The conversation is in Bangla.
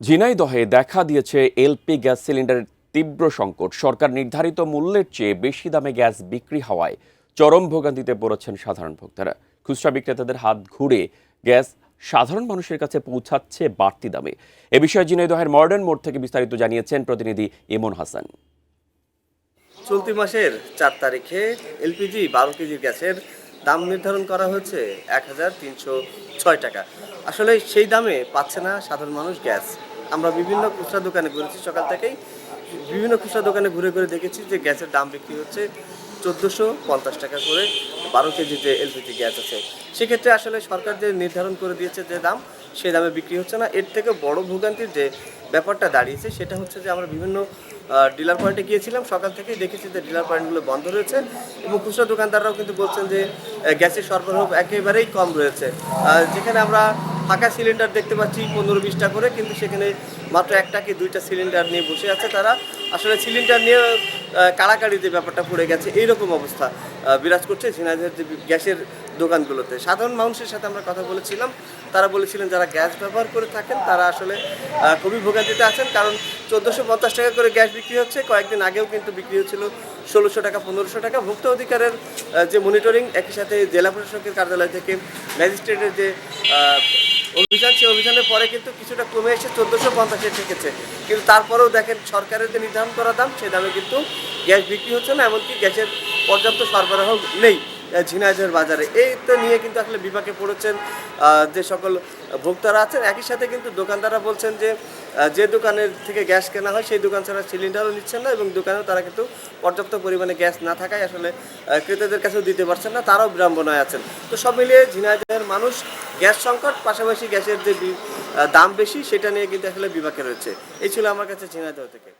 ঝিনাইদহে দেখা দিয়েছে এলপি গ্যাস সিলিন্ডারের তীব্র সংকট। সরকার নির্ধারিত মূল্যের চেয়ে বেশি দামে গ্যাস বিক্রি হওয়ায় চরম ভোগান্তিতে পড়েছেন সাধারণ ভোক্তারা। খুচরা বিক্রেতাদের হাত ঘুরে গ্যাস সাধারণ মানুষের কাছে পৌঁছাচ্ছে বাড়তি দামে। এ বিষয়ে ঝিনাইদহের মডার্ন মোড় থেকে বিস্তারিত জানিয়েছেন প্রতিনিধি ইমন হাসান। চলতি মাসের 4 তারিখে এলপিজি 12 কেজি গ্যাসের দাম নির্ধারণ করা হয়েছে 1306 টাকা। আসলে সেই দামে পাচ্ছে না সাধারণ মানুষ গ্যাস। আমরা বিভিন্ন খুচরা দোকানে ঘুরেছি, সকাল থেকেই বিভিন্ন খুচরা দোকানে ঘুরে ঘুরে দেখেছি যে গ্যাসের দাম বিক্রি হচ্ছে 1450 টাকা করে 12 কেজি যে এলপিজি গ্যাস আছে। সেক্ষেত্রে আসলে সরকার যে নির্ধারণ করে দিয়েছে যে দাম, সেই দামে বিক্রি হচ্ছে না। এর থেকে বড় ভোগান্তির যে ব্যাপারটা দাঁড়িয়েছে সেটা হচ্ছে যে আমরা বিভিন্ন ডিলার পয়েন্টে গিয়েছিলাম, সকাল থেকেই দেখেছি যে ডিলার পয়েন্টগুলো বন্ধ রয়েছে এবং খুচরা দোকানদাররাও কিন্তু বলছেন যে গ্যাসের সরবরাহ একেবারেই কম রয়েছে। যেখানে আমরা ফাঁকা সিলিন্ডার দেখতে পাচ্ছি 15-20টা করে, কিন্তু সেখানে মাত্র একটা কি দুইটা সিলিন্ডার নিয়ে বসে আছে তারা। আসলে সিলিন্ডার নিয়ে কাড়াকাড়ি যে ব্যাপারটা পড়ে গেছে, এইরকম অবস্থা বিরাজ করছে ঝিনাইদহের যে গ্যাসের দোকানগুলোতে। সাধারণ মানুষের সাথে আমরা কথা বলেছিলাম, তারা বলেছিলেন যারা গ্যাস ব্যবহার করে থাকেন তারা আসলে খুবই ভোগান্তিতে আছেন, কারণ 1450 টাকা করে গ্যাস বিক্রি হচ্ছে। কয়েকদিন আগেও কিন্তু বিক্রি হচ্ছিল 1600 টাকা, 1500 টাকা। ভোক্তা অধিকারের যে মনিটরিং, একই সাথে জেলা প্রশাসকের কার্যালয় থেকে ম্যাজিস্ট্রেটের যে অভিযান, সেই অভিযানের পরে কিন্তু কিছুটা কমে এসে 1450-এ ঠেকেছে। কিন্তু তারপরেও দেখেন সরকারের যে নির্ধারণ করা দাম, সেই দামে কিন্তু গ্যাস বিক্রি হচ্ছে না, এমনকি গ্যাসের পর্যাপ্ত সরবরাহ নেই ঝিনাইদহের বাজারে। এইটা নিয়ে কিন্তু আসলে বিপাকে পড়েছেন যে সকল ভোক্তারা আছেন। একই সাথে কিন্তু দোকানদাররা বলছেন যে যে দোকানের থেকে গ্যাস কেনা হয় সেই দোকান ছাড়া সিলিন্ডারও নিচ্ছেন না, এবং দোকানেও তারা কিন্তু পর্যাপ্ত পরিমাণে গ্যাস না থাকায় আসলে ক্রেতাদের কাছেও দিতে পারছেন না, তারাও বিড়ম্বনায় আছেন। তো সব মিলিয়ে ঝিনাইদহের মানুষ গ্যাস সংকট, পাশাপাশি গ্যাসের যে দাম বেশি, সেটা নিয়ে কিন্তু আসলে বিপাকে রয়েছে। এই ছিল আমার কাছে ঝিনাইদহ থেকে।